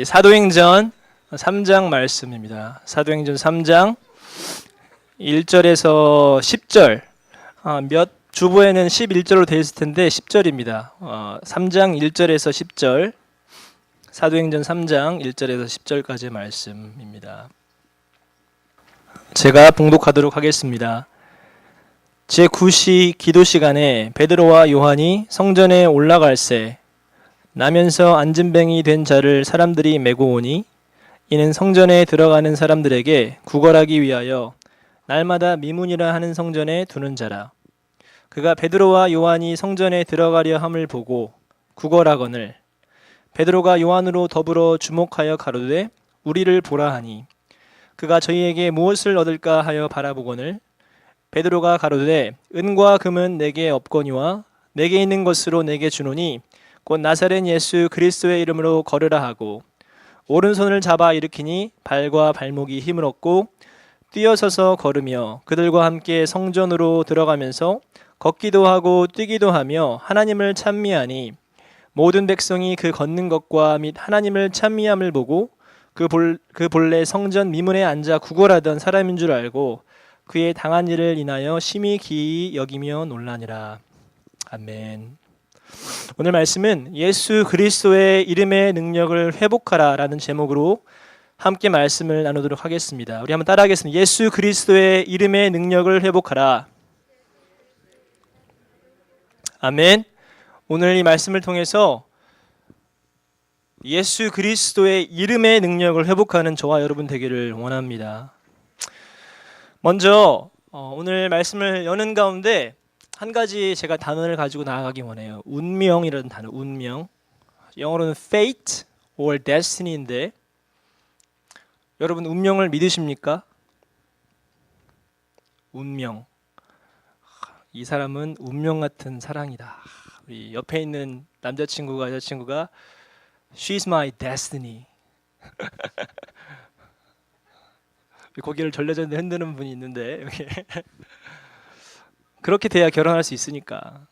사도행전 3장 말씀입니다. 사도행전 3장 1절에서 10절, 몇 주보에는 11절로 되어 있을 텐데 10절입니다. 3장 1절에서 10절, 사도행전 3장 1절에서 10절까지의 말씀입니다. 제가 봉독하도록 하겠습니다. 제9시 기도 시간에 베드로와 요한이 성전에 올라갈새 나면서 앉은뱅이 된 자를 사람들이 메고 오니 이는 성전에 들어가는 사람들에게 구걸하기 위하여 날마다 미문이라 하는 성전에 두는 자라. 그가 베드로와 요한이 성전에 들어가려 함을 보고 구걸하거늘 베드로가 요한으로 더불어 주목하여 가로되 우리를 보라 하니 그가 저희에게 무엇을 얻을까 하여 바라보거늘 베드로가 가로되 은과 금은 내게 없거니와 내게 있는 것으로 내게 주노니 곧 나사렛 예수 그리스도의 이름으로 걸으라 하고 오른손을 잡아 일으키니 발과 발목이 힘을 얻고 뛰어서서 걸으며 그들과 함께 성전으로 들어가면서 걷기도 하고 뛰기도 하며 하나님을 찬미하니 모든 백성이 그 걷는 것과 및 하나님을 찬미함을 보고 그 본래 성전 미문에 앉아 구걸하던 사람인 줄 알고 그의 당한 일을 인하여 심히 기이 여기며 놀라니라. 아멘. 오늘 말씀은 예수 그리스도의 이름의 능력을 회복하라 라는 제목으로 함께 말씀을 나누도록 하겠습니다. 우리 한번 따라하겠습니다. 예수 그리스도의 이름의 능력을 회복하라. 아멘. 오늘 이 말씀을 통해서 예수 그리스도의 이름의 능력을 회복하는 저와 여러분 되기를 원합니다. 먼저 오늘 말씀을 여는 가운데 한 가지 제가 단어를 가지고 나아가기 원해요. 운명이라는 단어, 운명. 영어로는 fate or destiny인데 여러분 운명을 믿으십니까? 운명. 이 사람은 운명 같은 사랑이다. 우리 옆에 있는 남자친구가 여자친구가 She's my destiny. 고개를 절레절레 흔드는 분이 있는데 그렇게 돼야 결혼할 수 있으니까.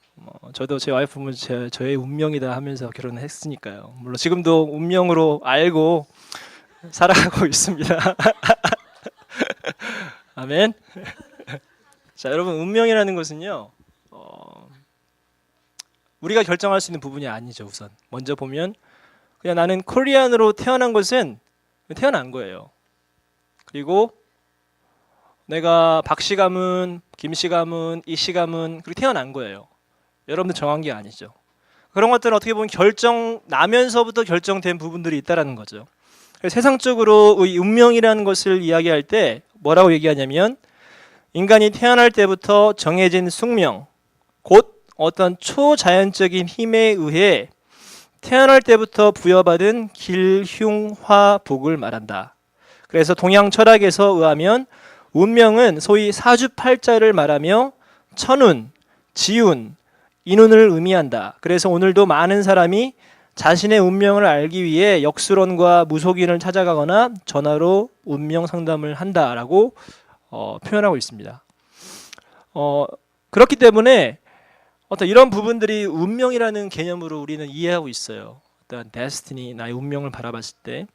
저도 제 와이프는 저의 운명이다 하면서 결혼을 했으니까요. 물론 지금도 운명으로 알고 살아가고 있습니다. 아멘. 자, 여러분 운명이라는 것은요, 우리가 결정할 수 있는 부분이 아니죠. 우선 먼저 보면 그냥 나는 코리안으로 태어난 것은 태어난 거예요. 그리고 내가 박씨 가문, 김씨 가문, 이씨 가문 그렇게 태어난 거예요. 여러분들 정한 게 아니죠. 그런 것들은 어떻게 보면 나면서부터 결정된 부분들이 있다라는 거죠. 세상적으로 이 운명이라는 것을 이야기할 때 뭐라고 얘기하냐면 인간이 태어날 때부터 정해진 숙명, 곧 어떤 초자연적인 힘에 의해 태어날 때부터 부여받은 길, 흉, 화, 복을 말한다. 그래서 동양 철학에서 의하면 운명은 소위 사주팔자를 말하며 천운, 지운, 인운을 의미한다. 그래서 오늘도 많은 사람이 자신의 운명을 알기 위해 역술원과 무속인을 찾아가거나 전화로 운명 상담을 한다라고 표현하고 있습니다. 그렇기 때문에 어떤 이런 부분들이 운명이라는 개념으로 우리는 이해하고 있어요. 어떤 데스티니, 나의 운명을 바라봤을 때.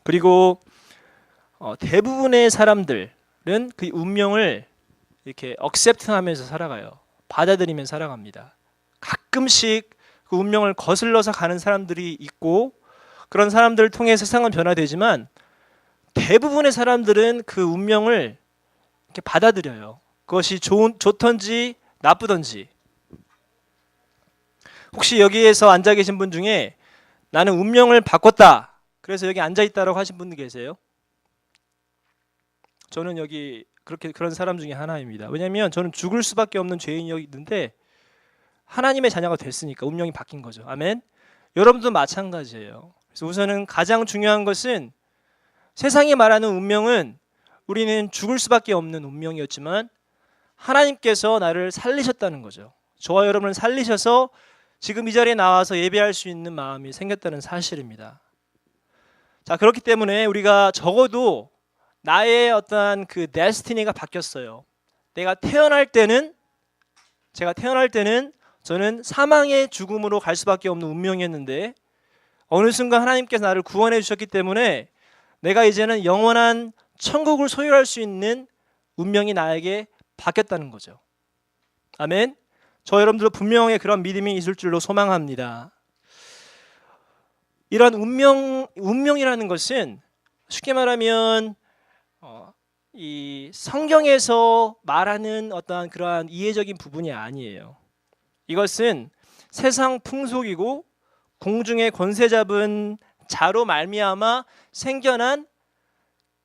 그리고 대부분의 사람들은 그 운명을 이렇게 accept하면서 살아가요. 받아들이면서 살아갑니다. 가끔씩 그 운명을 거슬러서 가는 사람들이 있고 그런 사람들을 통해 세상은 변화되지만 대부분의 사람들은 그 운명을 이렇게 받아들여요. 그것이 좋던지 나쁘던지. 혹시 여기에서 앉아 계신 분 중에 나는 운명을 바꿨다. 그래서 여기 앉아 있다라고 하신 분 계세요? 저는 여기 그런 사람 중에 하나입니다. 왜냐하면 저는 죽을 수밖에 없는 죄인이었는데 하나님의 자녀가 됐으니까 운명이 바뀐 거죠. 아멘. 여러분도 마찬가지예요. 그래서 우선은 가장 중요한 것은 세상이 말하는 운명은 우리는 죽을 수밖에 없는 운명이었지만 하나님께서 나를 살리셨다는 거죠. 저와 여러분을 살리셔서 지금 이 자리에 나와서 예배할 수 있는 마음이 생겼다는 사실입니다. 자, 그렇기 때문에 우리가 적어도 나의 어떤 그 데스티니가 바뀌었어요. 제가 태어날 때는 저는 사망의 죽음으로 갈 수밖에 없는 운명이었는데 어느 순간 하나님께서 나를 구원해 주셨기 때문에 내가 이제는 영원한 천국을 소유할 수 있는 운명이 나에게 바뀌었다는 거죠. 아멘. 저 여러분들도 분명히 그런 믿음이 있을 줄로 소망합니다. 이런 운명이라는 것은 쉽게 말하면 이 성경에서 말하는 어떠한 그러한 이해적인 부분이 아니에요. 이것은 세상 풍속이고 공중의 권세 잡은 자로 말미암아 생겨난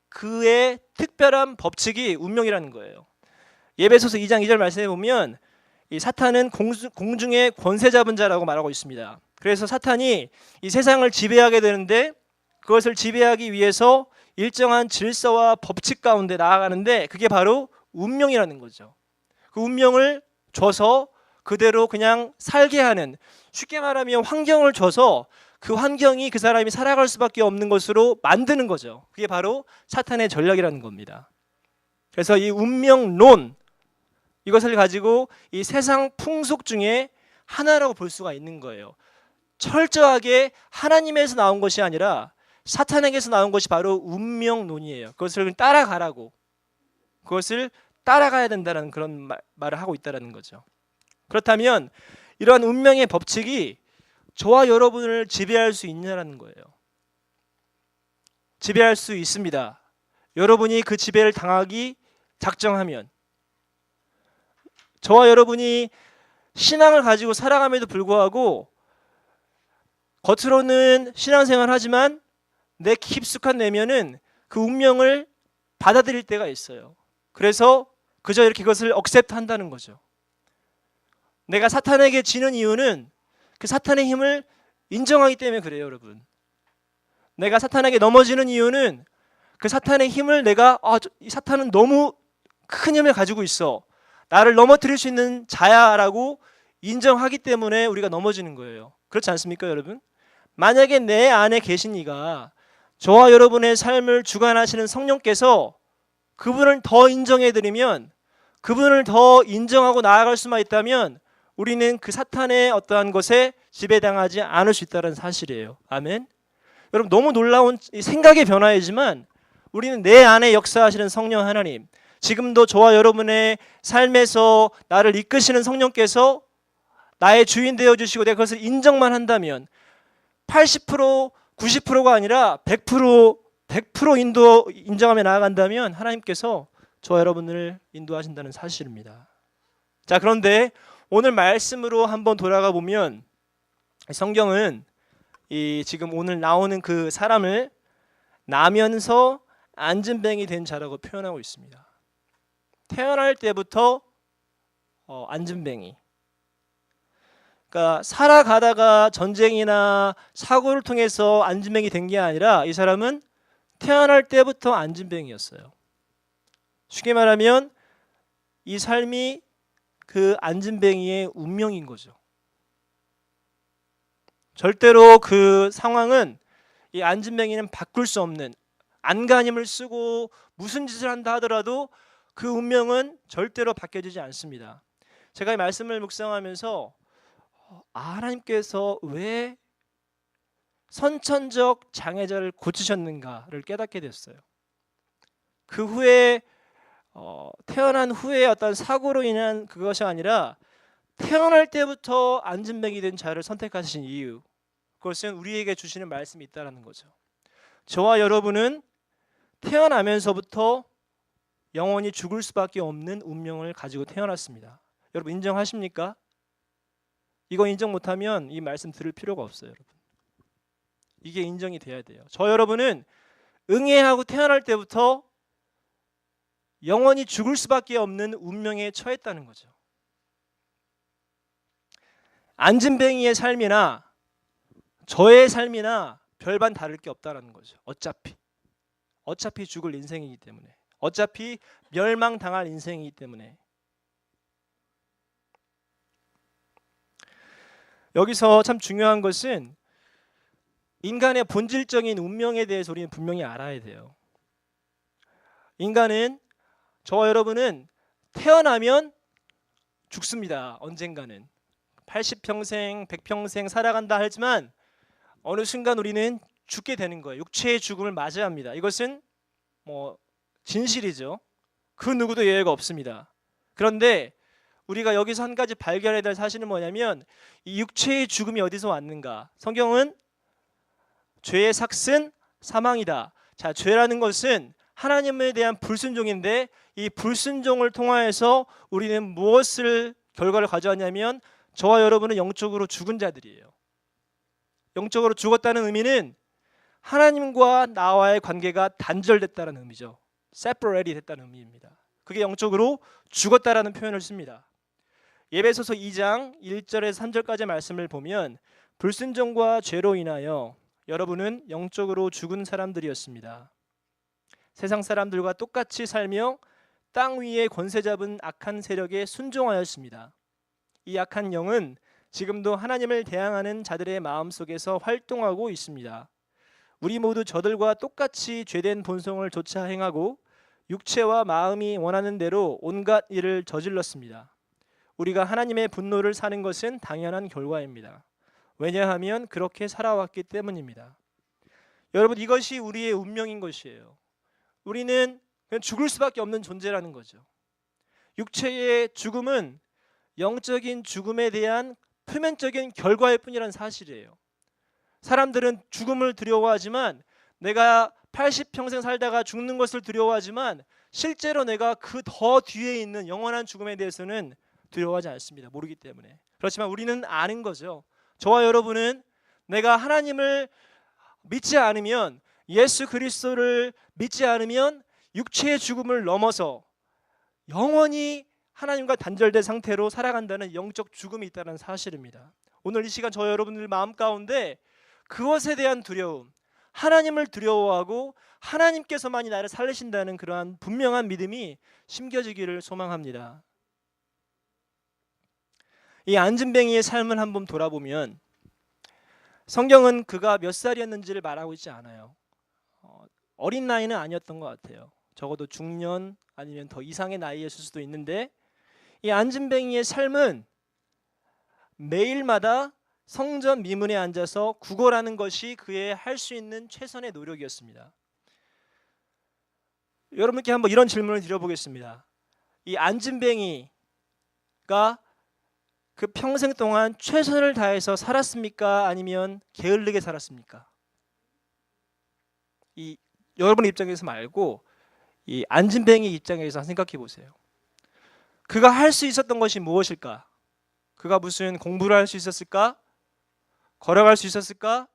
그의 특별한 법칙이 운명이라는 거예요. 에베소서 2장 2절 말씀해 보면 이 사탄은 공중의 권세 잡은 자라고 말하고 있습니다. 그래서 사탄이 이 세상을 지배하게 되는데 그것을 지배하기 위해서 일정한 질서와 법칙 가운데 나아가는데 그게 바로 운명이라는 거죠. 그 운명을 줘서 그대로 그냥 살게 하는, 쉽게 말하면 환경을 줘서 그 환경이 그 사람이 살아갈 수밖에 없는 것으로 만드는 거죠. 그게 바로 사탄의 전략이라는 겁니다. 그래서 이 운명론, 이것을 가지고 이 세상 풍속 중에 하나라고 볼 수가 있는 거예요. 철저하게 하나님에서 나온 것이 아니라 사탄에게서 나온 것이 바로 운명론이에요. 그것을 따라가라고, 그것을 따라가야 된다는 그런 말을 하고 있다는 거죠. 그렇다면 이러한 운명의 법칙이 저와 여러분을 지배할 수 있냐라는 거예요. 지배할 수 있습니다. 여러분이 그 지배를 당하기 작정하면. 저와 여러분이 신앙을 가지고 살아감에도 불구하고 겉으로는 신앙생활을 하지만 내 깊숙한 내면은 그 운명을 받아들일 때가 있어요. 그래서 그저 이렇게 그것을 억셉트한다는 거죠. 내가 사탄에게 지는 이유는 그 사탄의 힘을 인정하기 때문에 그래요, 여러분. 내가 사탄에게 넘어지는 이유는 그 사탄의 힘을 내가 이 사탄은 너무 큰 힘을 가지고 있어, 나를 넘어뜨릴 수 있는 자야라고 인정하기 때문에 우리가 넘어지는 거예요. 그렇지 않습니까, 여러분? 만약에 내 안에 계신 이가 저와 여러분의 삶을 주관하시는 성령께서 그분을 더 인정해드리면, 그분을 더 인정하고 나아갈 수만 있다면 우리는 그 사탄의 어떠한 것에 지배당하지 않을 수 있다는 사실이에요. 아멘. 여러분, 너무 놀라운 생각의 변화이지만 우리는 내 안에 역사하시는 성령 하나님, 지금도 저와 여러분의 삶에서 나를 이끄시는 성령께서 나의 주인 되어주시고 내가 그것을 인정만 한다면 80%, 90%가 아니라 100% 인정하며 나아간다면 하나님께서 저와 여러분을 인도하신다는 사실입니다. 자, 그런데 오늘 말씀으로 한번 돌아가 보면 성경은 지금 오늘 나오는 그 사람을 나면서 안진뱅이 된 자라고 표현하고 있습니다. 태어날 때부터 안진뱅이. 그러니까 살아가다가 전쟁이나 사고를 통해서 안진뱅이 된 게 아니라 이 사람은 태어날 때부터 안진뱅이였어요. 쉽게 말하면 이 삶이 그 안진뱅이의 운명인 거죠. 절대로 그 상황은 이 안진뱅이는 바꿀 수 없는, 안간힘을 쓰고 무슨 짓을 한다 하더라도 그 운명은 절대로 바뀌어지지 않습니다. 제가 이 말씀을 묵상하면서 하나님께서 왜 선천적 장애자를 고치셨는가를 깨닫게 됐어요. 그 후에 태어난 후에 어떤 사고로 인한 그것이 아니라 태어날 때부터 안진뱅이 된 자를 선택하신 이유, 그것은 우리에게 주시는 말씀이 있다는 거죠. 저와 여러분은 태어나면서부터 영원히 죽을 수밖에 없는 운명을 가지고 태어났습니다. 여러분 인정하십니까? 이거 인정 못하면 이 말씀 들을 필요가 없어요, 여러분. 이게 인정이 돼야 돼요. 저 여러분은 응애하고 태어날 때부터 영원히 죽을 수밖에 없는 운명에 처했다는 거죠. 안진뱅이의 삶이나 저의 삶이나 별반 다를 게 없다는 거죠. 어차피 죽을 인생이기 때문에, 어차피 멸망당할 인생이기 때문에. 여기서 참 중요한 것은 인간의 본질적인 운명에 대해서 우리는 분명히 알아야 돼요. 인간은, 저와 여러분은 태어나면 죽습니다. 언젠가는 80평생, 100평생 살아간다 하지만 어느 순간 우리는 죽게 되는 거예요. 육체의 죽음을 맞아야 합니다. 이것은 진실이죠. 그 누구도 예외가 없습니다. 그런데 우리가 여기서 한 가지 발견해야 될 사실은 뭐냐면 이 육체의 죽음이 어디서 왔는가? 성경은 죄의 삭은 사망이다. 자, 죄라는 것은 하나님에 대한 불순종인데 이 불순종을 통하여서 우리는 무엇을 결과를 가져왔냐면 저와 여러분은 영적으로 죽은 자들이에요. 영적으로 죽었다는 의미는 하나님과 나와의 관계가 단절됐다는 의미죠. separate 됐다는 의미입니다. 그게 영적으로 죽었다라는 표현을 씁니다. 에베소서 2장 1절에서 3절까지의 말씀을 보면 불순종과 죄로 인하여 여러분은 영적으로 죽은 사람들이었습니다. 세상 사람들과 똑같이 살며 땅 위에 권세 잡은 악한 세력에 순종하였습니다. 이 악한 영은 지금도 하나님을 대항하는 자들의 마음속에서 활동하고 있습니다. 우리 모두 저들과 똑같이 죄된 본성을 좇아 행하고 육체와 마음이 원하는 대로 온갖 일을 저질렀습니다. 우리가 하나님의 분노를 사는 것은 당연한 결과입니다. 왜냐하면 그렇게 살아왔기 때문입니다. 여러분, 이것이 우리의 운명인 것이에요. 우리는 그냥 죽을 수밖에 없는 존재라는 거죠. 육체의 죽음은 영적인 죽음에 대한 표면적인 결과일 뿐이라는 사실이에요. 사람들은 죽음을 두려워하지만 내가 80평생 살다가 죽는 것을 두려워하지만 실제로 내가 그 더 뒤에 있는 영원한 죽음에 대해서는 두려워하지 않습니다. 모르기 때문에. 그렇지만 우리는 아는 거죠. 저와 여러분은 내가 하나님을 믿지 않으면, 예수 그리스도를 믿지 않으면 육체의 죽음을 넘어서 영원히 하나님과 단절된 상태로 살아간다는 영적 죽음이 있다는 사실입니다. 오늘 이 시간 저 여러분들 마음 가운데 그것에 대한 두려움, 하나님을 두려워하고 하나님께서만이 나를 살리신다는 그러한 분명한 믿음이 심겨지기를 소망합니다. 이 안진뱅이의 삶을 한번 돌아보면 성경은 그가 몇 살이었는지를 말하고 있지 않아요. 어린 나이는 아니었던 것 같아요. 적어도 중년 아니면 더 이상의 나이였을 수도 있는데 이 안진뱅이의 삶은 매일마다 성전 미문에 앉아서 구걸하는 것이 그의 할 수 있는 최선의 노력이었습니다. 여러분께 한번 이런 질문을 드려보겠습니다. 이 안진뱅이가 그 평생 동안 최선을 다해서 살았습니까? 아니면 게을르게 살았습니까? 이 여러분 입장에서 말고 이 안진뱅이 입장에서 생각해 보세요. 그가 할 수 있었던 것이 무엇일까? 그가 무슨 공부를 할 수 있었을까? 걸어갈 수 있었을까?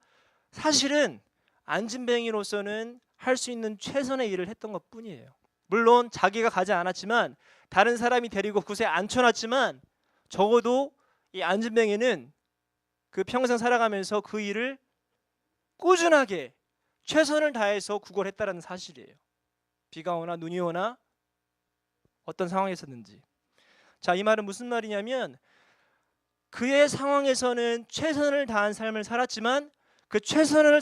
사실은 안진뱅이로서는 할 수 있는 최선의 일을 했던 것뿐이에요. 물론 자기가 가지 않았지만 다른 사람이 데리고 곳에 앉혀놨지만 적어도 이 안진뱅이는 그 평생 살아가면서 그 일을 꾸준하게 최선을 다해서 구걸했다는 사실이에요. 비가 오나 눈이 오나 어떤 상황이었는지. 자, 이 말은 무슨 말이냐면 그의 상황에서는 최선을 다한 삶을 살았지만 그 최선을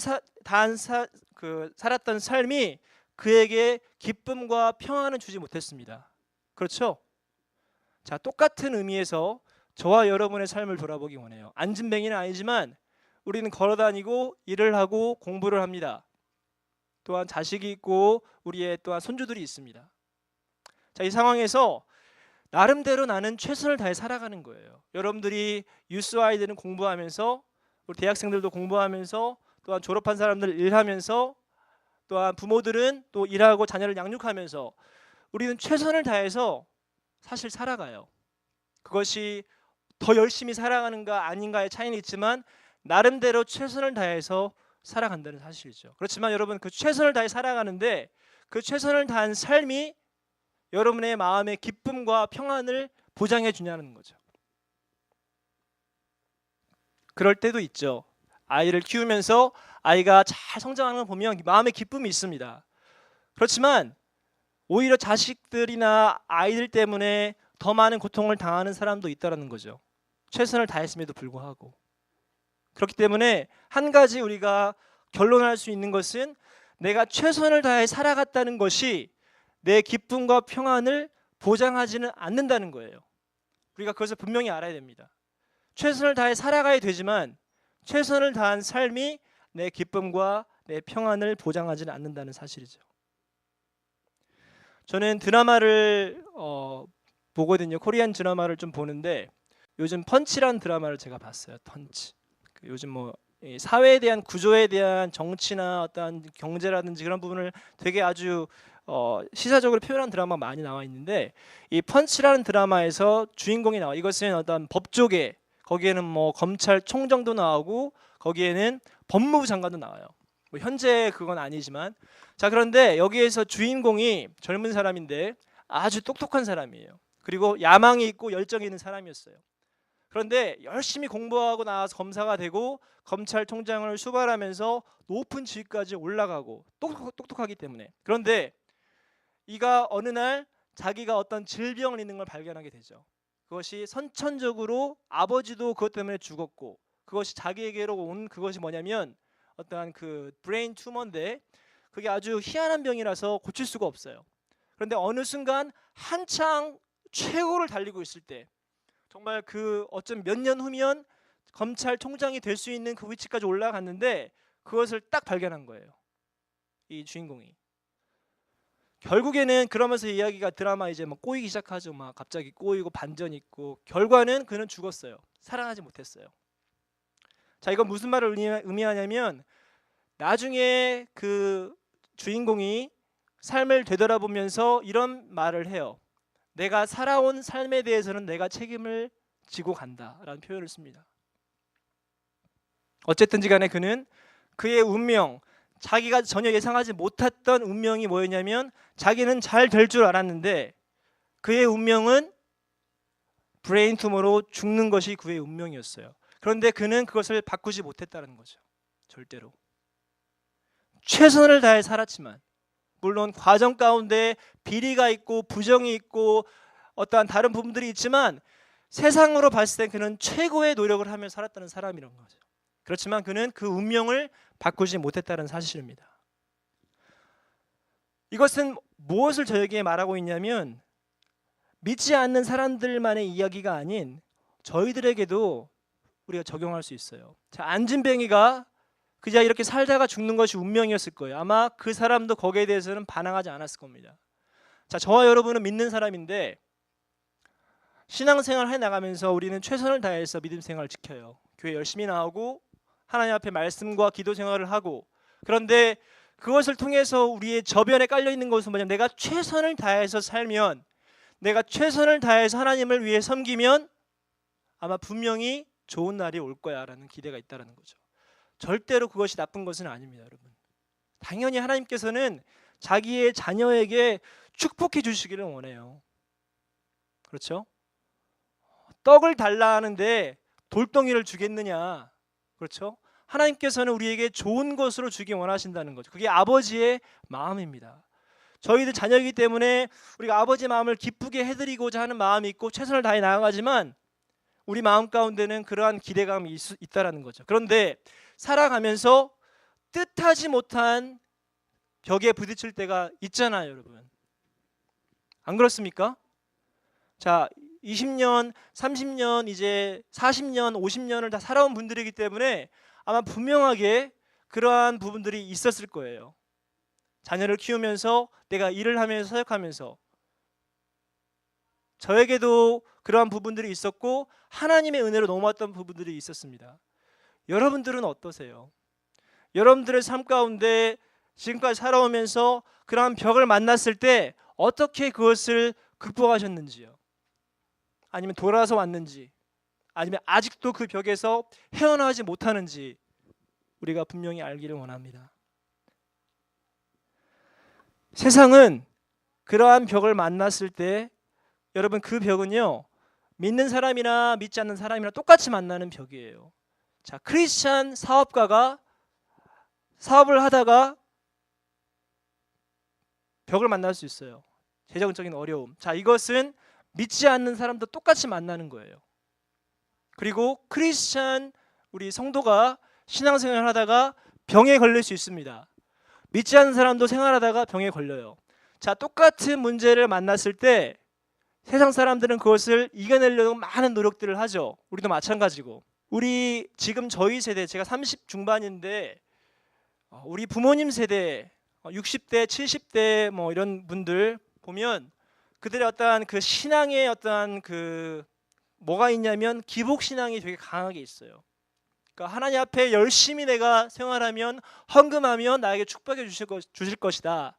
살았던 삶이 그에게 기쁨과 평안을 주지 못했습니다. 그렇죠? 자, 똑같은 의미에서 저와 여러분의 삶을 돌아보기 원해요. 안진뱅이는 아니지만 우리는 걸어다니고 일을 하고 공부를 합니다. 또한 자식이 있고 우리의 또한 손주들이 있습니다. 자, 이 상황에서 나름대로 나는 최선을 다해 살아가는 거예요. 여러분들이 유스 아이들은 공부하면서, 우리 대학생들도 공부하면서, 또한 졸업한 사람들 일하면서, 또한 부모들은 또 일하고 자녀를 양육하면서 우리는 최선을 다해서 사실 살아가요. 그것이 더 열심히 살아가는가 아닌가의 차이는 있지만 나름대로 최선을 다해서 살아간다는 사실이죠. 그렇지만 여러분, 그 최선을 다해 살아가는데 그 최선을 다한 삶이 여러분의 마음의 기쁨과 평안을 보장해 주냐는 거죠. 그럴 때도 있죠. 아이를 키우면서 아이가 잘 성장하는 걸 보면 마음의 기쁨이 있습니다. 그렇지만 오히려 자식들이나 아이들 때문에 더 많은 고통을 당하는 사람도 있다는 거죠. 최선을 다했음에도 불구하고. 그렇기 때문에 한 가지 우리가 결론할 수 있는 것은 내가 최선을 다해 살아갔다는 것이 내 기쁨과 평안을 보장하지는 않는다는 거예요. 우리가 그것을 분명히 알아야 됩니다. 최선을 다해 살아가야 되지만 최선을 다한 삶이 내 기쁨과 내 평안을 보장하지는 않는다는 사실이죠. 저는 드라마를 보거든요. 코리안 드라마를 좀 보는데 요즘 펀치라는 드라마를 제가 봤어요. 펀치. 요즘 뭐 사회에 대한 구조에 대한 정치나 어떤 경제라든지 그런 부분을 되게 아주 시사적으로 표현한 드라마 많이 나와 있는데, 이 펀치라는 드라마에서 주인공이 나와. 이것은 어떤 법조계, 거기에는 뭐 검찰총장도 나오고 거기에는 법무부 장관도 나와요. 뭐 현재 그건 아니지만, 자, 그런데 여기에서 주인공이 젊은 사람인데 아주 똑똑한 사람이에요. 그리고 야망이 있고 열정이 있는 사람이었어요. 그런데 열심히 공부하고 나와서 검사가 되고 검찰총장을 수발하면서 높은 지위까지 올라가고 똑똑하기 때문에. 그런데 이가 어느 날 자기가 어떤 질병을 있는 걸 발견하게 되죠. 그것이 선천적으로 아버지도 그것 때문에 죽었고, 그것이 자기에게로 온 그것이 뭐냐면 어떠한 그 브레인 튜머인데, 그게 아주 희한한 병이라서 고칠 수가 없어요. 그런데 어느 순간 한창 최고를 달리고 있을 때, 정말 그 어쩜 몇 년 후면 검찰총장이 될 수 있는 그 위치까지 올라갔는데 그것을 딱 발견한 거예요. 이 주인공이. 결국에는 그러면서 이야기가 드라마 이제 막 꼬이기 시작하죠. 막 갑자기 꼬이고 반전 있고, 결과는 그는 죽었어요. 살아나지 못했어요. 자, 이건 무슨 말을 의미하냐면, 나중에 그 주인공이 삶을 되돌아보면서 이런 말을 해요. 내가 살아온 삶에 대해서는 내가 책임을 지고 간다라는 표현을 씁니다. 어쨌든지 간에 그는 그의 운명, 자기가 전혀 예상하지 못했던 운명이 뭐였냐면, 자기는 잘 될 줄 알았는데 그의 운명은 브레인 튜머로 죽는 것이 그의 운명이었어요. 그런데 그는 그것을 바꾸지 못했다는 거죠. 절대로. 최선을 다해 살았지만, 물론 과정 가운데 비리가 있고 부정이 있고 어떠한 다른 부분들이 있지만, 세상으로 봤을 때 그는 최고의 노력을 하며 살았다는 사람이라는 거죠. 그렇지만 그는 그 운명을 바꾸지 못했다는 사실입니다. 이것은 무엇을 저에게 말하고 있냐면, 믿지 않는 사람들만의 이야기가 아닌 저희들에게도 우리가 적용할 수 있어요. 자, 안진뱅이가 그냥 이렇게 살다가 죽는 것이 운명이었을 거예요. 아마 그 사람도 거기에 대해서는 반항하지 않았을 겁니다. 자, 저와 여러분은 믿는 사람인데 신앙생활 해나가면서 우리는 최선을 다해서 믿음 생활을 지켜요. 교회 열심히 나오고 하나님 앞에 말씀과 기도 생활을 하고, 그런데 그것을 통해서 우리의 저변에 깔려있는 것은 뭐냐면, 내가 최선을 다해서 살면, 내가 최선을 다해서 하나님을 위해 섬기면 아마 분명히 좋은 날이 올 거야 라는 기대가 있다는 거죠. 절대로 그것이 나쁜 것은 아닙니다, 여러분. 당연히 하나님께서는 자기의 자녀에게 축복해 주시기를 원해요. 그렇죠? 떡을 달라 하는데 돌덩이를 주겠느냐? 그렇죠? 하나님께서는 우리에게 좋은 것으로 주기 원하신다는 거죠. 그게 아버지의 마음입니다. 저희들 자녀이기 때문에 우리가 아버지의 마음을 기쁘게 해드리고자 하는 마음이 있고 최선을 다해 나아가지만, 우리 마음 가운데는 그러한 기대감이 있다라는 거죠. 그런데 살아가면서 뜻하지 못한 벽에 부딪힐 때가 있잖아요, 여러분. 안 그렇습니까? 자, 20년, 30년, 이제 40년, 50년을 다 살아온 분들이기 때문에 아마 분명하게 그러한 부분들이 있었을 거예요. 자녀를 키우면서, 내가 일을 하면서, 사역하면서 저에게도 그러한 부분들이 있었고 하나님의 은혜로 넘어왔던 부분들이 있었습니다. 여러분들은 어떠세요? 여러분들의 삶 가운데 지금까지 살아오면서 그러한 벽을 만났을 때 어떻게 그것을 극복하셨는지요? 아니면 돌아서 왔는지, 아니면 아직도 그 벽에서 헤어나지 못하는지 우리가 분명히 알기를 원합니다. 세상은 그러한 벽을 만났을 때, 여러분, 그 벽은요, 믿는 사람이나 믿지 않는 사람이나 똑같이 만나는 벽이에요. 자, 크리스찬 사업가가 사업을 하다가 벽을 만날 수 있어요. 재정적인 어려움. 자, 이것은 믿지 않는 사람도 똑같이 만나는 거예요. 그리고 크리스찬 우리 성도가 신앙생활을 하다가 병에 걸릴 수 있습니다. 믿지 않는 사람도 생활하다가 병에 걸려요. 자, 똑같은 문제를 만났을 때 세상 사람들은 그것을 이겨내려고 많은 노력들을 하죠. 우리도 마찬가지고. 우리 지금 저희 세대, 제가 30 중반인데 우리 부모님 세대 60대, 70대 뭐 이런 분들 보면 그들의 어떠한 그 신앙의 어떠한 그 뭐가 있냐면 기복 신앙이 되게 강하게 있어요. 그러니까 하나님 앞에 열심히 내가 생활하면 헌금하면 나에게 축복해 주실 것이다.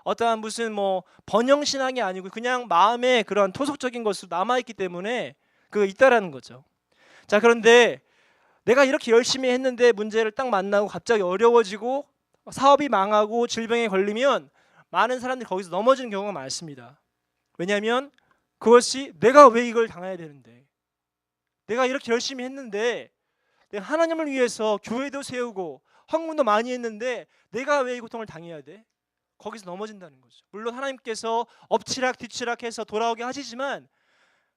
어떠한 무슨 뭐 번영 신앙이 아니고 그냥 마음에 그런 토속적인 것으로 남아 있기 때문에 그거 있다라는 거죠. 자, 그런데 내가 이렇게 열심히 했는데 문제를 딱 만나고 갑자기 어려워지고 사업이 망하고 질병에 걸리면 많은 사람들이 거기서 넘어지는 경우가 많습니다. 왜냐하면 그것이 내가 왜 이걸 당해야 되는데, 내가 이렇게 열심히 했는데, 내가 하나님을 위해서 교회도 세우고 헌금도 많이 했는데 내가 왜 이 고통을 당해야 돼? 거기서 넘어진다는 거죠. 물론 하나님께서 엎치락 뒤치락 해서 돌아오게 하시지만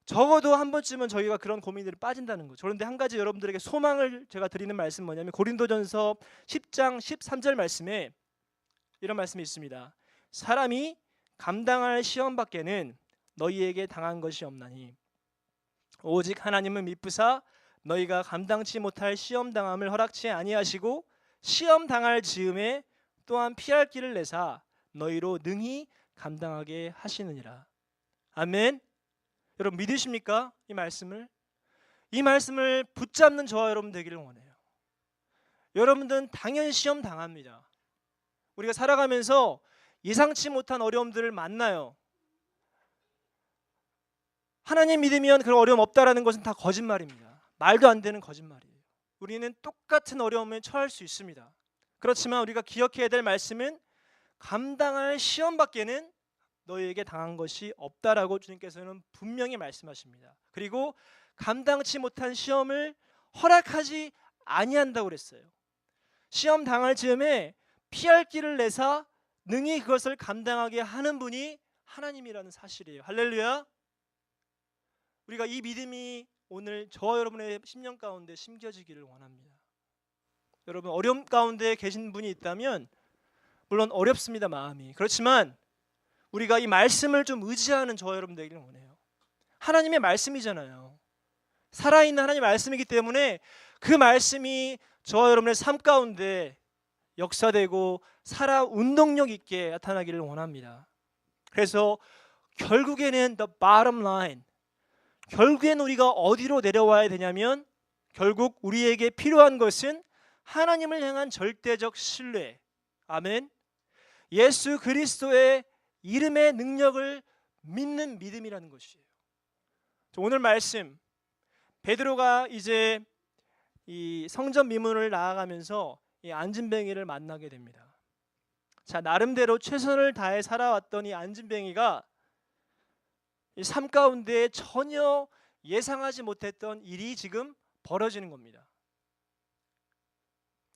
적어도 한 번쯤은 저희가 그런 고민들이 빠진다는 거죠. 그런데 한 가지 여러분들에게 소망을 제가 드리는 말씀 뭐냐면 고린도전서 10장 13절 말씀에 이런 말씀이 있습니다. 사람이 감당할 시험 밖에는 너희에게 당한 것이 없나니 오직 하나님은 미쁘사 너희가 감당치 못할 시험 당함을 허락치 아니하시고 시험 당할 즈음에 또한 피할 길을 내사 너희로 능히 감당하게 하시느니라. 아멘. 여러분 믿으십니까? 이 말씀을 붙잡는 저와 여러분 되기를 원해요. 여러분들은 당연히 시험 당합니다. 우리가 살아가면서 예상치 못한 어려움들을 만나요. 하나님 믿으면 그런 어려움 없다라는 것은 다 거짓말입니다. 말도 안 되는 거짓말이에요. 우리는 똑같은 어려움에 처할 수 있습니다. 그렇지만 우리가 기억해야 될 말씀은 감당할 시험 밖에는 너희에게 당한 것이 없다라고 주님께서는 분명히 말씀하십니다. 그리고 감당치 못한 시험을 허락하지 아니한다고 그랬어요. 시험 당할 즈음에 피할 길을 내사 능히 그것을 감당하게 하는 분이 하나님이라는 사실이에요. 할렐루야. 우리가 이 믿음이 오늘 저와 여러분의 심령 가운데 심겨지기를 원합니다. 여러분 어려움 가운데 계신 분이 있다면 물론 어렵습니다, 마음이. 그렇지만 우리가 이 말씀을 좀 의지하는 저와 여러분 되기를 원해요. 하나님의 말씀이잖아요. 살아있는 하나님의 말씀이기 때문에 그 말씀이 저와 여러분의 삶 가운데 역사되고 살아 운동력 있게 나타나기를 원합니다. 그래서 결국에는 the bottom line, 결국엔 우리가 어디로 내려와야 되냐면 결국 우리에게 필요한 것은 하나님을 향한 절대적 신뢰, 아멘, 예수 그리스도의 이름의 능력을 믿는 믿음이라는 것이에요. 오늘 말씀 베드로가 이제 이 성전 미문을 나아가면서 이 안진뱅이를 만나게 됩니다. 자, 나름대로 최선을 다해 살아왔던 이 안진뱅이가 이 삶 가운데 전혀 예상하지 못했던 일이 지금 벌어지는 겁니다.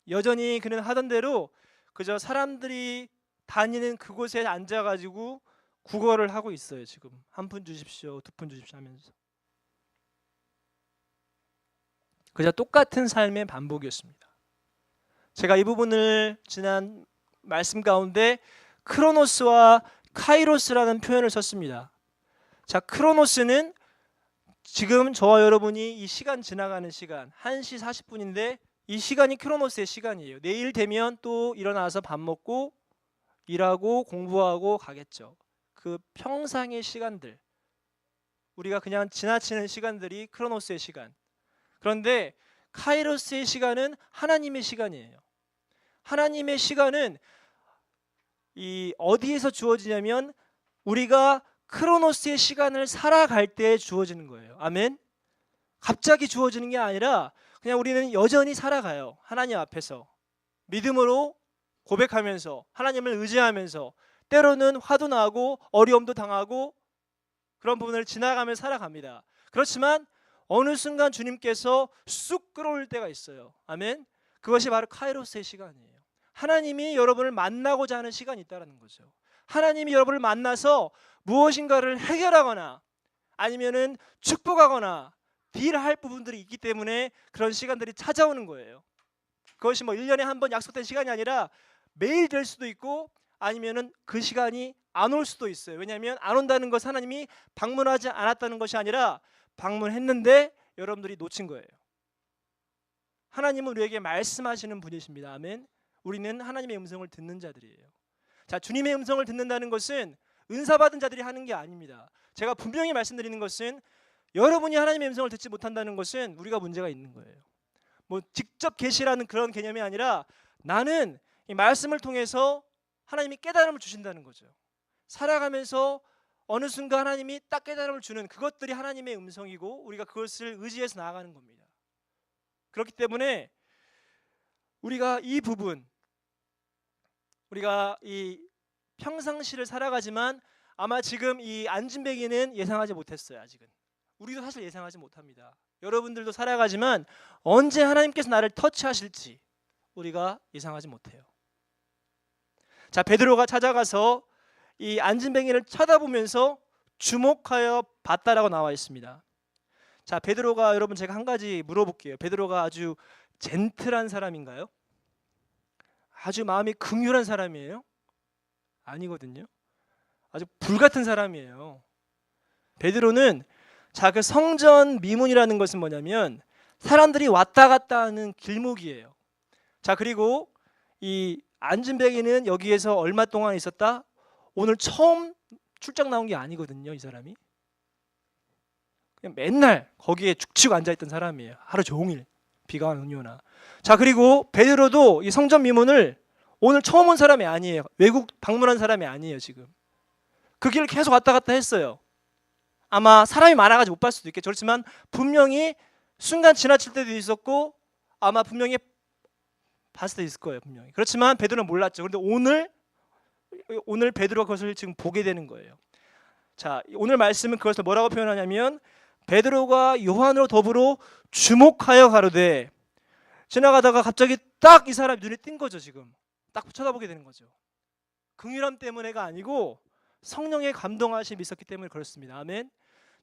여전히 그는 하던 대로 그저 사람들이 다니는 그곳에 앉아가지고 구걸을 하고 있어요. 지금 한 푼 주십시오, 두 푼 주십시오 하면서 그저 똑같은 삶의 반복이었습니다. 제가 이 부분을 지난 말씀 가운데 크로노스와 카이로스라는 표현을 썼습니다. 자, 크로노스는 지금 저와 여러분이 이 시간 지나가는 시간 1시 40분인데 이 시간이 크로노스의 시간이에요. 내일 되면 또 일어나서 밥 먹고 일하고 공부하고 가겠죠. 그 평상의 시간들, 우리가 그냥 지나치는 시간들이 크로노스의 시간. 그런데 카이로스의 시간은 하나님의 시간이에요. 하나님의 시간은 이 어디에서 주어지냐면 우리가 크로노스의 시간을 살아갈 때 주어지는 거예요. 아멘. 갑자기 주어지는 게 아니라 그냥 우리는 여전히 살아가요. 하나님 앞에서 믿음으로 고백하면서 하나님을 의지하면서 때로는 화도 나고 어려움도 당하고 그런 부분을 지나가며 살아갑니다. 그렇지만 어느 순간 주님께서 쑥 끌어올 때가 있어요. 아멘. 그것이 바로 카이로스의 시간이에요. 하나님이 여러분을 만나고자 하는 시간이 있다는 거죠. 하나님이 여러분을 만나서 무엇인가를 해결하거나 아니면은 축복하거나 딜할 부분들이 있기 때문에 그런 시간들이 찾아오는 거예요. 그것이 뭐 1년에 한 번 약속된 시간이 아니라 매일 될 수도 있고 아니면은 그 시간이 안 올 수도 있어요. 왜냐하면 안 온다는 것은 하나님이 방문하지 않았다는 것이 아니라 방문했는데 여러분들이 놓친 거예요. 하나님은 우리에게 말씀하시는 분이십니다. 아멘. 우리는 하나님의 음성을 듣는 자들이에요. 자, 주님의 음성을 듣는다는 것은 은사 받은 자들이 하는 게 아닙니다. 제가 분명히 말씀드리는 것은 여러분이 하나님의 음성을 듣지 못한다는 것은 우리가 문제가 있는 거예요. 뭐 직접 계시라는 그런 개념이 아니라 나는 이 말씀을 통해서 하나님이 깨달음을 주신다는 거죠. 살아가면서 어느 순간 하나님이 딱 깨달음을 주는 그것들이 하나님의 음성이고 우리가 그것을 의지해서 나아가는 겁니다. 그렇기 때문에 우리가 이 부분, 우리가 이 평상시를 살아가지만 아마 지금 이 안진뱅이는 예상하지 못했어요. 아직은 우리도 사실 예상하지 못합니다. 여러분들도 살아가지만 언제 하나님께서 나를 터치하실지 우리가 예상하지 못해요. 자, 베드로가 찾아가서 이 안진뱅이를 쳐다보면서 주목하여 봤다라고 나와 있습니다. 자, 베드로가, 여러분 제가 한 가지 물어볼게요. 베드로가 아주 젠틀한 사람인가요? 아주 마음이 긍휼한 사람이에요? 아니거든요. 아주 불같은 사람이에요. 베드로는 자, 그 성전 미문이라는 것은 뭐냐면 사람들이 왔다 갔다 하는 길목이에요. 자, 그리고 이 안진뱅이는 여기에서 얼마 동안 있었다? 오늘 처음 출장 나온 게 아니거든요. 이 사람이 그냥 맨날 거기에 죽치고 앉아있던 사람이에요. 하루 종일 비가 오나 눈이 오나. 자, 그리고 베드로도 이 성전 미문을 오늘 처음 온 사람이 아니에요. 외국 방문한 사람이 아니에요. 지금 그 길을 계속 왔다 갔다 했어요. 아마 사람이 많아가지고 못 봤을 수도 있겠죠. 그렇지만 분명히 순간 지나칠 때도 있었고 아마 분명히 봤을 수도 있을 거예요. 분명히. 그렇지만 베드로는 몰랐죠. 그런데 오늘 베드로가 그것을 지금 보게 되는 거예요. 자, 오늘 말씀은 그것을 뭐라고 표현하냐면 베드로가 요한으로 더불어 주목하여 가로되, 지나가다가 갑자기 딱 이 사람이 눈에 띈 거죠. 지금 딱 쳐다보게 되는 거죠. 긍휼함 때문에가 아니고 성령의 감동하심이 있었기 때문에 그렇습니다. 아멘.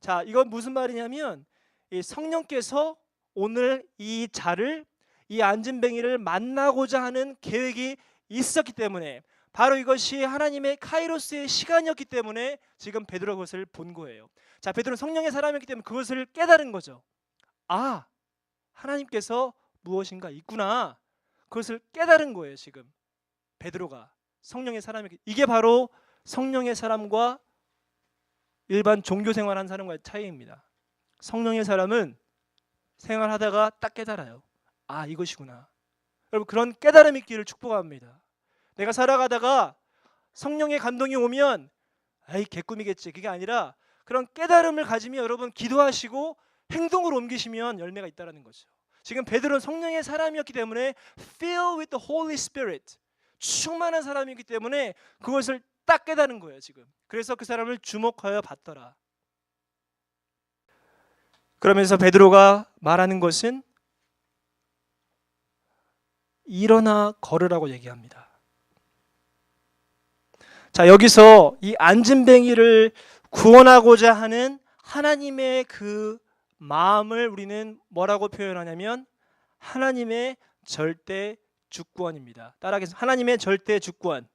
자, 이건 무슨 말이냐면 이 성령께서 오늘 이 자를, 이 안진뱅이를 만나고자 하는 계획이 있었기 때문에, 바로 이것이 하나님의 카이로스의 시간이었기 때문에 지금 베드로가 그것을 본 거예요. 자, 베드로는 성령의 사람이었기 때문에 그것을 깨달은 거죠. 아, 하나님께서 무엇인가 있구나. 그것을 깨달은 거예요. 지금 베드로가 성령의 사람이기, 이게 바로 성령의 사람과 일반 종교 생활하는 사람과의 차이입니다. 성령의 사람은 생활하다가 딱 깨달아요. 아, 이것이구나. 여러분, 그런 깨달음 있기를 축복합니다. 내가 살아가다가 성령의 감동이 오면 아이 개꿈이겠지, 그게 아니라 그런 깨달음을 가지면 여러분 기도하시고 행동으로 옮기시면 열매가 있다는 거죠. 지금 베드로는 성령의 사람이었기 때문에 filled with the Holy Spirit, 충만한 사람이기 때문에 그것을 딱 깨달은 거예요. 지금 그래서 그 사람을 주목하여 봤더라. 그러면서 베드로가 말하는 것은 일어나 걸으라고 얘기합니다. 자, 여기서 이 안진뱅이를 구원하고자 하는 하나님의 그 마음을 우리는 뭐라고 표현하냐면 하나님의 절대 주권입니다. 따라하겠습니다. 하나님의 절대 주권.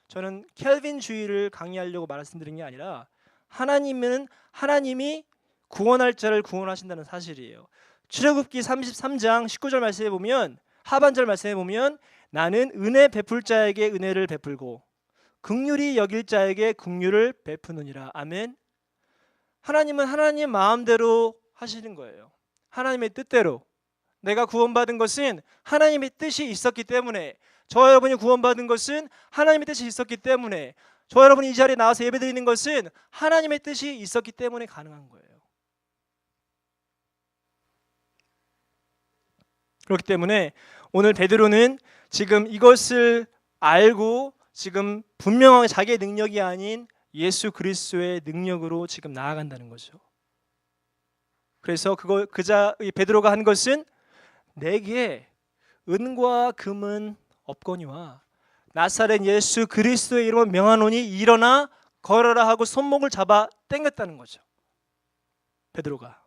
저는 켈빈주의를 강의하려고 말씀드린 게 아니라 하나님이 구원할 자를 구원하신다는 사실이에요. 출애굽기 33장 19절 말씀에 보면, 하반절 말씀에 보면 나는 은혜 베풀 자에게 은혜를 베풀고 긍휼히 여길 자에게 긍휼을 베푸느니라. 아멘. 하나님은 하나님 마음대로 하시는 거예요. 하나님의 뜻대로. 내가 구원받은 것은 하나님의 뜻이 있었기 때문에, 저 여러분이 구원받은 것은 하나님의 뜻이 있었기 때문에, 저 여러분이 이 자리에 나와서 예배드리는 것은 하나님의 뜻이 있었기 때문에 가능한 거예요. 그렇기 때문에 오늘 베드로는 지금 이것을 알고 지금 분명하게 자기의 능력이 아닌 예수 그리스도의 능력으로 지금 나아간다는 거죠. 그래서 베드로가 한 것은 내게 은과 금은 없거니와 나사렛 예수 그리스도의 이름으로 명하노니 일어나 걸어라 하고 손목을 잡아 당겼다는 거죠. 베드로가.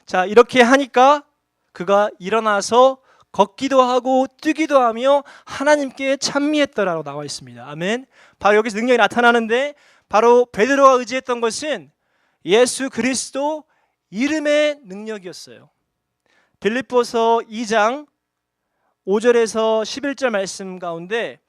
자, 이렇게 하니까 그가 일어나서 걷기도 하고 뛰기도 하며 하나님께 찬미했더라고 나와 있습니다. 아멘. 바로 여기서 능력이 나타나는데, 바로 베드로가 의지했던 것은 예수 그리스도 이름의 능력이었어요. 빌립보서 2장 5절에서 11절 말씀 가운데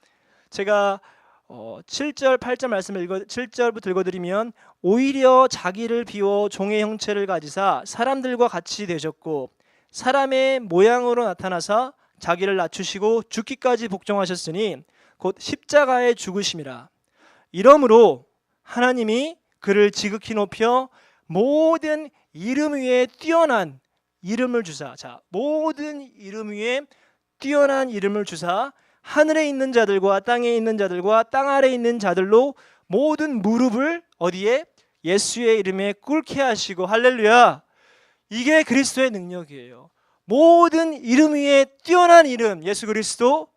제가 7절, 8절 말씀을 7절부터 읽어드리면 오히려 자기를 비워 종의 형체를 가지사 사람들과 같이 되셨고 사람의 모양으로 나타나사 자기를 낮추시고 죽기까지 복종하셨으니 곧 십자가에 죽으심이라. 이러므로 하나님이 그를 지극히 높여 모든 이름 위에 뛰어난 이름을 주사, 자, 모든 이름 위에 뛰어난 이름을 주사 하늘에 있는 자들과 땅에 있는 자들과 땅 아래에 있는 자들로 모든 무릎을 어디에? 예수의 이름에 꿇게 하시고. 할렐루야. 이게 그리스도의 능력이에요. 모든 이름 위에 뛰어난 이름 예수 그리스도,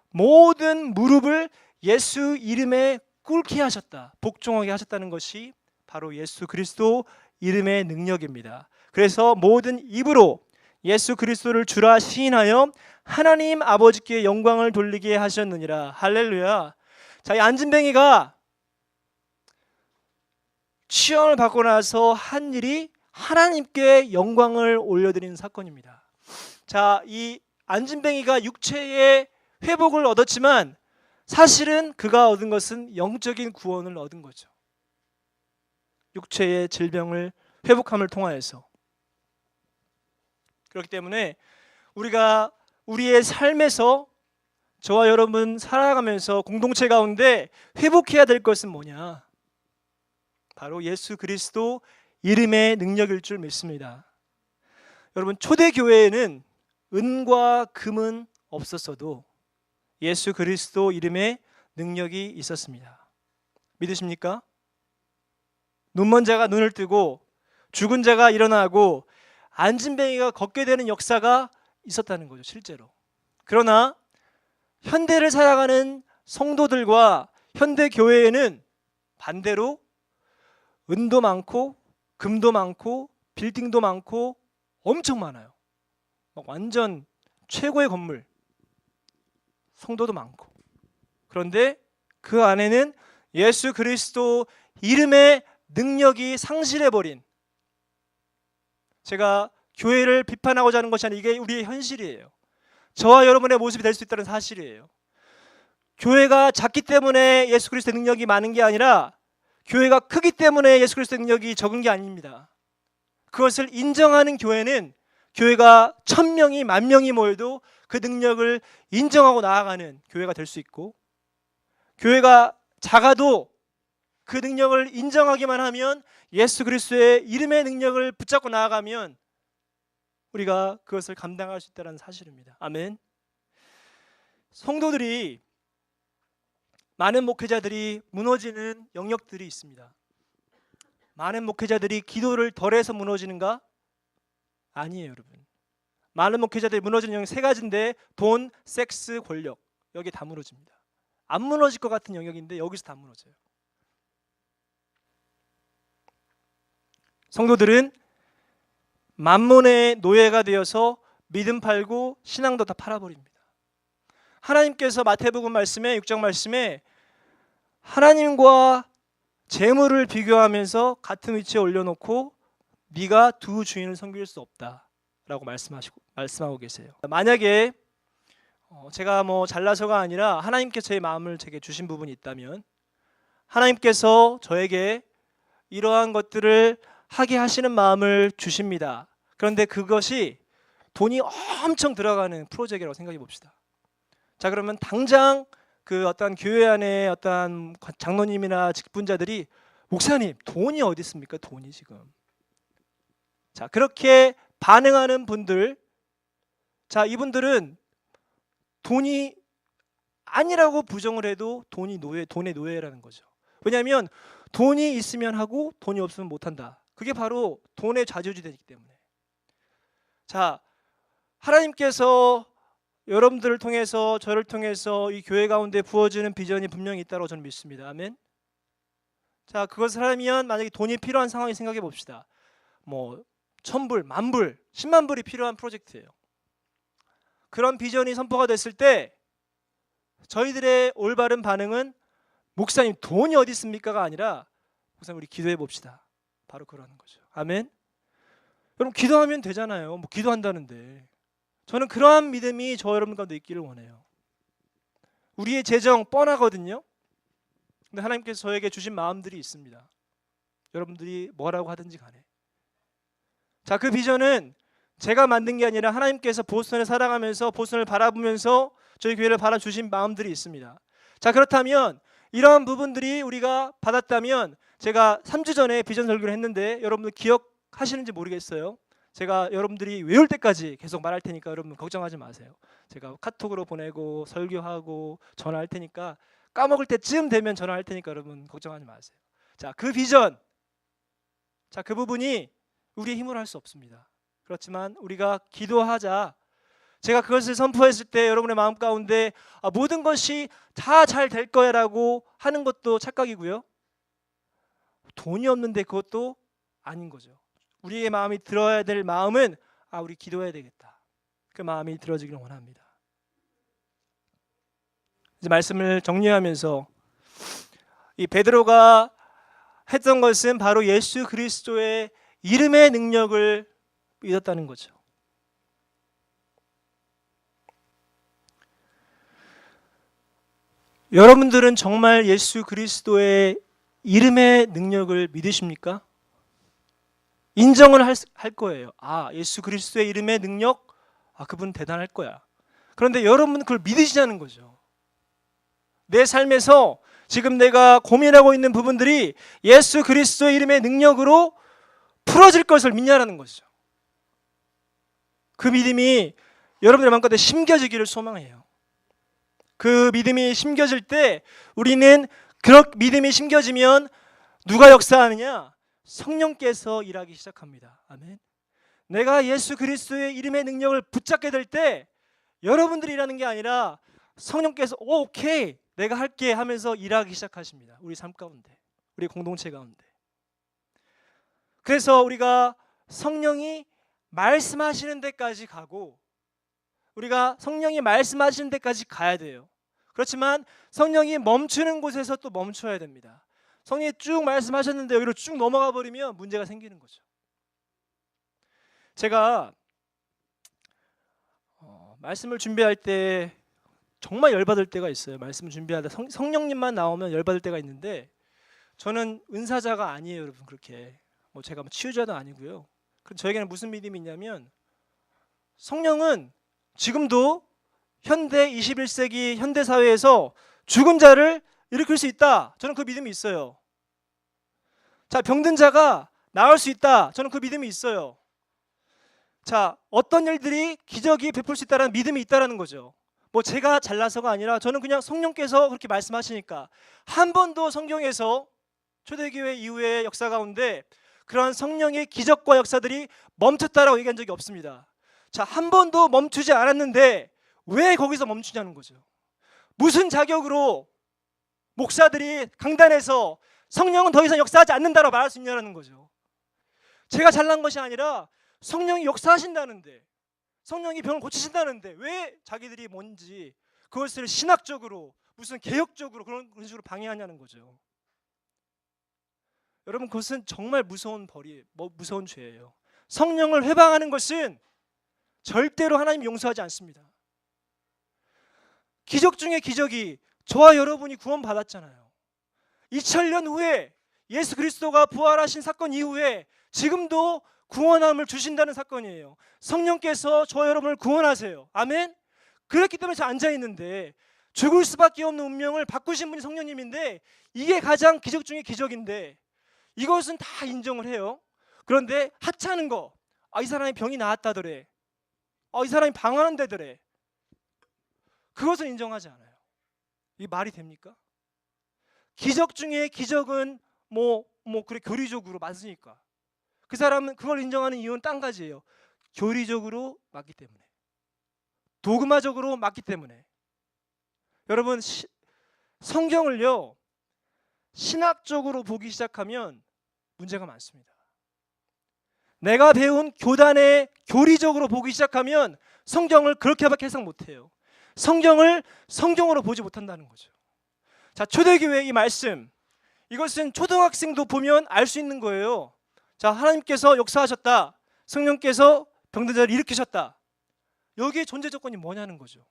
모든 무릎을 예수 이름에 꿇게 하셨다, 복종하게 하셨다는 것이 바로 예수 그리스도 이름의 능력입니다. 그래서 모든 입으로 예수 그리스도를 주라 시인하여 하나님 아버지께 영광을 돌리게 하셨느니라. 할렐루야. 자, 이 안진뱅이가 취형을 받고 나서 한 일이 하나님께 영광을 올려드리는 사건입니다. 자, 이 안진뱅이가 육체의 회복을 얻었지만 사실은 그가 얻은 것은 영적인 구원을 얻은 거죠. 육체의 질병을 회복함을 통하여서. 그렇기 때문에 우리가 우리의 삶에서 저와 여러분 살아가면서 공동체 가운데 회복해야 될 것은 뭐냐? 바로 예수 그리스도 이름의 능력일 줄 믿습니다. 여러분, 초대교회에는 은과 금은 없었어도 예수 그리스도 이름의 능력이 있었습니다. 믿으십니까? 눈먼 자가 눈을 뜨고 죽은 자가 일어나고 안진뱅이가 걷게 되는 역사가 있었다는 거죠, 실제로. 그러나 현대를 살아가는 성도들과 현대 교회에는 반대로 은도 많고 금도 많고 빌딩도 많고 엄청 많아요. 막 완전 최고의 건물, 성도도 많고. 그런데 그 안에는 예수 그리스도 이름의 능력이 상실해버린, 제가 교회를 비판하고자 하는 것이 아니라 이게 우리의 현실이에요. 저와 여러분의 모습이 될 수 있다는 사실이에요. 교회가 작기 때문에 예수 그리스도의 능력이 많은 게 아니라 교회가 크기 때문에 예수 그리스도의 능력이 적은 게 아닙니다. 그것을 인정하는 교회는 교회가 1000명이 10,000명이 모여도 그 능력을 인정하고 나아가는 교회가 될 수 있고, 교회가 작아도 그 능력을 인정하기만 하면 예수 그리스도의 이름의 능력을 붙잡고 나아가면 우리가 그것을 감당할 수 있다는 사실입니다. 아멘. 성도들이, 많은 목회자들이 무너지는 영역들이 있습니다. 많은 목회자들이 기도를 덜해서 무너지는가? 아니에요, 여러분. 많은 목회자들이 무너지는 영역 세 가지인데 돈, 섹스, 권력, 여기 다 무너집니다. 안 무너질 것 같은 영역인데 여기서 다 무너져요. 성도들은 만몬의 노예가 되어서 믿음 팔고 신앙도 다 팔아버립니다. 하나님께서 마태복음 말씀에 6장 말씀에 하나님과 재물을 비교하면서 같은 위치에 올려놓고 네가 두 주인을 섬길 수 없다라고 말씀하고 계세요. 만약에 제가 잘나서가 아니라 하나님께서 제 마음을 제게 주신 부분이 있다면 하나님께서 저에게 이러한 것들을 하게 하시는 마음을 주십니다. 그런데 그것이 돈이 엄청 들어가는 프로젝트라고 생각해 봅시다. 자, 그러면 당장 그 어떤 교회 안에 어떤 장로님이나 직분자들이 목사님 돈이 어디 있습니까? 돈이 지금. 자, 그렇게 반응하는 분들, 자, 이분들은 돈이 아니라고 부정을 해도 돈의 노예라는 거죠. 왜냐하면 돈이 있으면 하고 돈이 없으면 못한다. 그게 바로 돈의 좌지우지되기 때문에. 자, 하나님께서 여러분들을 통해서 저를 통해서 이 교회 가운데 부어지는 비전이 분명히 있다고 저는 믿습니다. 아멘. 자, 그것을 하면 만약에 돈이 필요한 상황이 생각해 봅시다. 1000불, 10,000불, 10만 불이 필요한 프로젝트예요. 그런 비전이 선포가 됐을 때 저희들의 올바른 반응은 목사님 돈이 어디 있습니까가 아니라 목사님 우리 기도해 봅시다. 바로 그러는 거죠. 아멘. 여러분 기도하면 되잖아요. 기도한다는데 저는 그러한 믿음이 저 여러분 가운데 있기를 원해요. 우리의 재정 뻔하거든요. 근데 하나님께서 저에게 주신 마음들이 있습니다. 여러분들이 뭐라고 하든지 간에. 자, 그 비전은 제가 만든 게 아니라 하나님께서 보스턴을 사랑하면서 보스턴을 바라보면서 저희 교회를 바라주신 마음들이 있습니다. 자, 그렇다면 이러한 부분들이 우리가 받았다면, 제가 3주 전에 비전 설교를 했는데 여러분들 기억하시는지 모르겠어요. 제가 여러분들이 외울 때까지 계속 말할 테니까 여러분 걱정하지 마세요. 제가 카톡으로 보내고 설교하고 전화할 테니까, 까먹을 때쯤 되면 전화할 테니까 여러분 걱정하지 마세요. 자, 그 비전, 자, 그 부분이 우리의 힘으로 할 수 없습니다. 그렇지만 우리가 기도하자. 제가 그것을 선포했을 때 여러분의 마음 가운데 모든 것이 다 잘 될 거야 라고 하는 것도 착각이고요. 돈이 없는데 그것도 아닌 거죠. 우리의 마음이 들어야 될 마음은 우리 기도해야 되겠다. 그 마음이 들어지기를 원합니다. 이제 말씀을 정리하면서, 이 베드로가 했던 것은 바로 예수 그리스도의 이름의 능력을 믿었다는 거죠. 여러분들은 정말 예수 그리스도의 이름의 능력을 믿으십니까? 인정을 할 거예요. 예수 그리스도의 이름의 능력, 그분 대단할 거야. 그런데 여러분은 그걸 믿으시냐는 거죠. 내 삶에서 지금 내가 고민하고 있는 부분들이 예수 그리스도의 이름의 능력으로 풀어질 것을 믿냐라는 거죠. 그 믿음이 여러분들의 마음 가운데 심겨지기를 소망해요. 그 믿음이 심겨질 때, 우리는 그런 믿음이 심겨지면 누가 역사하느냐? 성령께서 일하기 시작합니다. 아멘. 내가 예수 그리스도의 이름의 능력을 붙잡게 될 때 여러분들이 일하는 게 아니라 성령께서 오케이 내가 할게 하면서 일하기 시작하십니다. 우리 삶 가운데, 우리 공동체 가운데. 그래서 우리가 성령이 말씀하시는 데까지 가고, 우리가 성령이 말씀하시는 데까지 가야 돼요. 그렇지만 성령이 멈추는 곳에서 또 멈춰야 됩니다. 성령이 쭉 말씀하셨는데 여기로 쭉 넘어가 버리면 문제가 생기는 거죠. 제가 말씀을 준비할 때 정말 열받을 때가 있어요. 말씀을 준비하다 성령님만 나오면 열받을 때가 있는데, 저는 은사자가 아니에요, 여러분. 그렇게 제가 치유자도 아니고요. 저에게는 무슨 믿음이 있냐면, 성령은 지금도 현대 21세기 현대 사회에서 죽은 자를 일으킬 수 있다. 저는 그 믿음이 있어요. 자, 병든 자가 나을 수 있다. 저는 그 믿음이 있어요. 자, 어떤 일들이 기적이 베풀 수 있다는 믿음이 있다라는 거죠. 제가 잘나서가 아니라 저는 그냥 성령께서 그렇게 말씀하시니까. 한 번도 성경에서 초대교회 이후의 역사 가운데 그러한 성령의 기적과 역사들이 멈췄다라고 얘기한 적이 없습니다. 자, 한 번도 멈추지 않았는데 왜 거기서 멈추냐는 거죠. 무슨 자격으로 목사들이 강단에서 성령은 더 이상 역사하지 않는다라고 말할 수 있냐는 거죠. 제가 잘난 것이 아니라 성령이 역사하신다는데, 성령이 병을 고치신다는데 왜 자기들이 뭔지 그것을 신학적으로 무슨 개혁적으로 그런 식으로 방해하냐는 거죠. 여러분, 그것은 정말 무서운 무서운 죄예요. 성령을 회방하는 것은 절대로 하나님이 용서하지 않습니다. 기적 중에 기적이, 저와 여러분이 구원받았잖아요. 2000년 후에 예수 그리스도가 부활하신 사건 이후에 지금도 구원함을 주신다는 사건이에요. 성령께서 저와 여러분을 구원하세요. 아멘. 그렇기 때문에 저 앉아있는데, 죽을 수밖에 없는 운명을 바꾸신 분이 성령님인데, 이게 가장 기적 중에 기적인데 이것은 다 인정을 해요. 그런데 하찮은 거, 이 사람이 병이 나았다더래, 이 사람이 방황한다더래, 그것은 인정하지 않아요. 이게 말이 됩니까? 기적 중에 기적은 그래 교리적으로 맞으니까. 그 사람은 그걸 인정하는 이유는 딴 가지예요. 교리적으로 맞기 때문에, 도그마적으로 맞기 때문에. 여러분, 성경을요 신학적으로 보기 시작하면 문제가 많습니다. 내가 배운 교단의 교리적으로 보기 시작하면 성경을 그렇게밖에 해석 못해요. 성경을 성경으로 보지 못한다는 거죠. 자, 초대교회 이 말씀, 이것은 초등학생도 보면 알 수 있는 거예요. 자, 하나님께서 역사하셨다. 성령께서 병든 자를 일으키셨다. 여기에 존재 조건이 뭐냐는 거죠.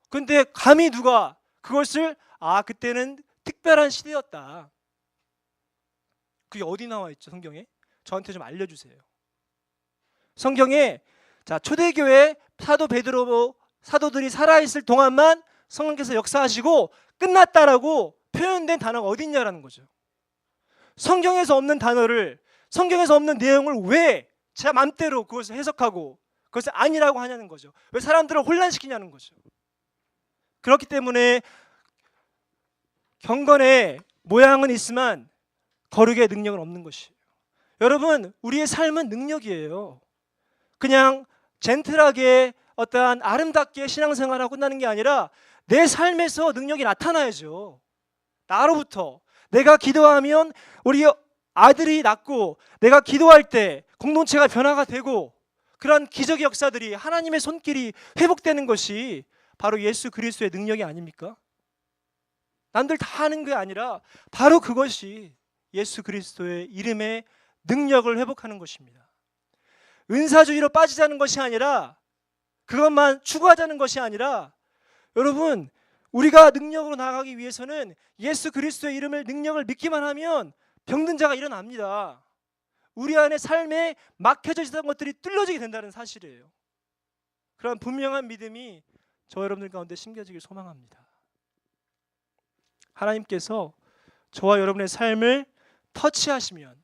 근데 감히 누가 그것을 그때는 특별한 시대였다. 그게 어디 나와 있죠, 성경에? 저한테 좀 알려주세요. 성경에 초대교회 사도 베드로 사도들이 살아있을 동안만 성령께서 역사하시고 끝났다라고 표현된 단어가 어디 있냐라는 거죠. 성경에서 없는 단어를, 성경에서 없는 내용을 왜 제 맘대로 그것을 해석하고 그것을 아니라고 하냐는 거죠. 왜 사람들을 혼란시키냐는 거죠. 그렇기 때문에 경건의 모양은 있지만 거룩의 능력은 없는 것이에요. 여러분, 우리의 삶은 능력이에요. 그냥 젠틀하게 어떠한 아름답게 신앙생활하고 끝나는 게 아니라 내 삶에서 능력이 나타나야죠. 나로부터. 내가 기도하면 우리 아들이 낫고, 내가 기도할 때 공동체가 변화가 되고, 그런 기적의 역사들이, 하나님의 손길이 회복되는 것이 바로 예수 그리스도의 능력이 아닙니까? 남들 다 하는 게 아니라 바로 그것이 예수 그리스도의 이름의 능력을 회복하는 것입니다. 은사주의로 빠지자는 것이 아니라, 그것만 추구하자는 것이 아니라, 여러분, 우리가 능력으로 나아가기 위해서는 예수 그리스도의 이름을, 능력을 믿기만 하면 병든 자가 일어납니다. 우리 안에 삶에 막혀져 있었던 것들이 뚫려지게 된다는 사실이에요. 그런 분명한 믿음이 저 여러분들 가운데 심겨지길 소망합니다. 하나님께서 저와 여러분의 삶을 터치하시면,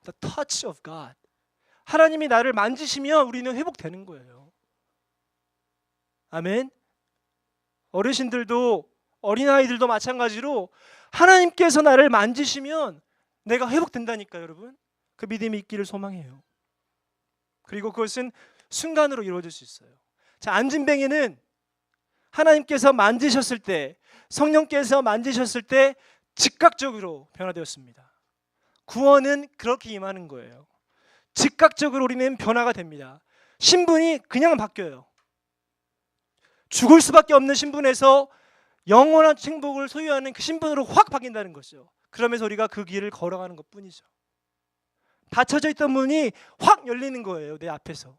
the touch of God, 하나님이 나를 만지시면 우리는 회복되는 거예요. 아멘. 어르신들도, 어린아이들도 마찬가지로 하나님께서 나를 만지시면 내가 회복된다니까, 여러분. 그 믿음이 있기를 소망해요. 그리고 그것은 순간으로 이루어질 수 있어요. 안진뱅이는 하나님께서 만지셨을 때, 성령께서 만지셨을 때 즉각적으로 변화되었습니다. 구원은 그렇게 임하는 거예요. 즉각적으로 우리는 변화가 됩니다. 신분이 그냥 바뀌어요. 죽을 수밖에 없는 신분에서 영원한 행복을 소유하는 그 신분으로 확 바뀐다는 거죠. 그러면서 우리가 그 길을 걸어가는 것뿐이죠. 닫혀져 있던 문이 확 열리는 거예요. 내 앞에서.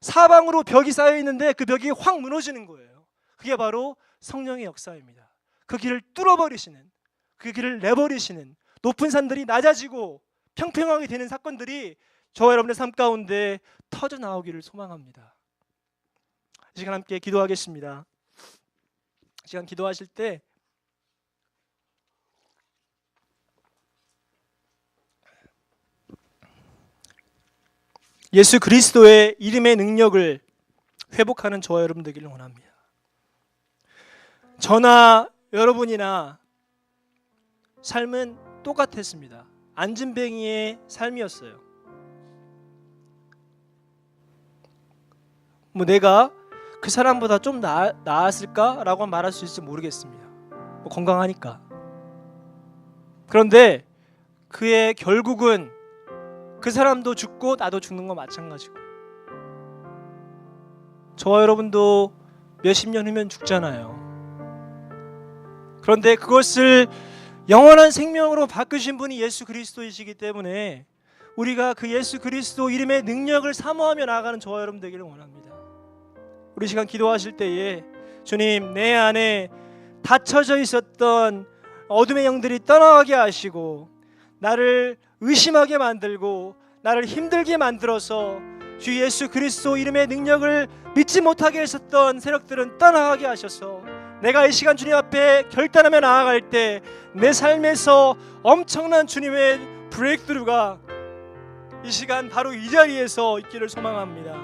사방으로 벽이 쌓여 있는데 그 벽이 확 무너지는 거예요. 그게 바로 성령의 역사입니다. 그 길을 뚫어버리시는, 그 길을 내버리시는, 높은 산들이 낮아지고 평평하게 되는 사건들이 저와 여러분의 삶 가운데 터져 나오기를 소망합니다. 이 시간 함께 기도하겠습니다. 이 시간 기도하실 때 예수 그리스도의 이름의 능력을 회복하는 저와 여러분 되기를 원합니다. 저나 여러분이나 삶은 똑같았습니다. 안진뱅이의 삶이었어요. 내가 그 사람보다 좀 나았을까라고 말할 수 있을지 모르겠습니다. 건강하니까. 그런데 그의 결국은 그 사람도 죽고 나도 죽는 거 마찬가지고, 저와 여러분도 몇십 년 후면 죽잖아요. 그런데 그것을 영원한 생명으로 바꾸신 분이 예수 그리스도이시기 때문에 우리가 그 예수 그리스도 이름의 능력을 사모하며 나아가는 저와 여러분 되기를 원합니다. 우리 시간 기도하실 때에 주님, 내 안에 닫혀져 있었던 어둠의 영들이 떠나가게 하시고 나를 의심하게 만들고 나를 힘들게 만들어서 주 예수 그리스도 이름의 능력을 믿지 못하게 했었던 세력들은 떠나가게 하셔서 내가 이 시간 주님 앞에 결단하며 나아갈 때 내 삶에서 엄청난 주님의 브레이크스루가 이 시간 바로 이 자리에서 있기를 소망합니다.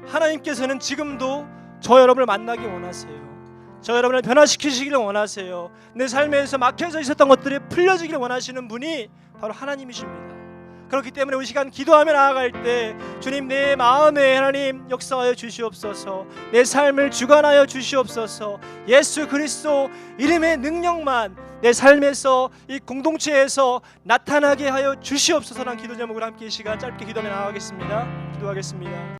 하나님께서는 지금도 저 여러분을 만나기 원하세요. 저 여러분을 변화시키시기를 원하세요. 내 삶에서 막혀져 있었던 것들이 풀려지기를 원하시는 분이 바로 하나님이십니다. 그렇기 때문에 이 시간 기도하며 나아갈 때 주님, 내 마음에 하나님 역사하여 주시옵소서. 내 삶을 주관하여 주시옵소서. 예수 그리스도 이름의 능력만 내 삶에서, 이 공동체에서 나타나게 하여 주시옵소서라는 기도 제목으로 함께 이 시간 짧게 기도하며 나아가겠습니다. 기도하겠습니다.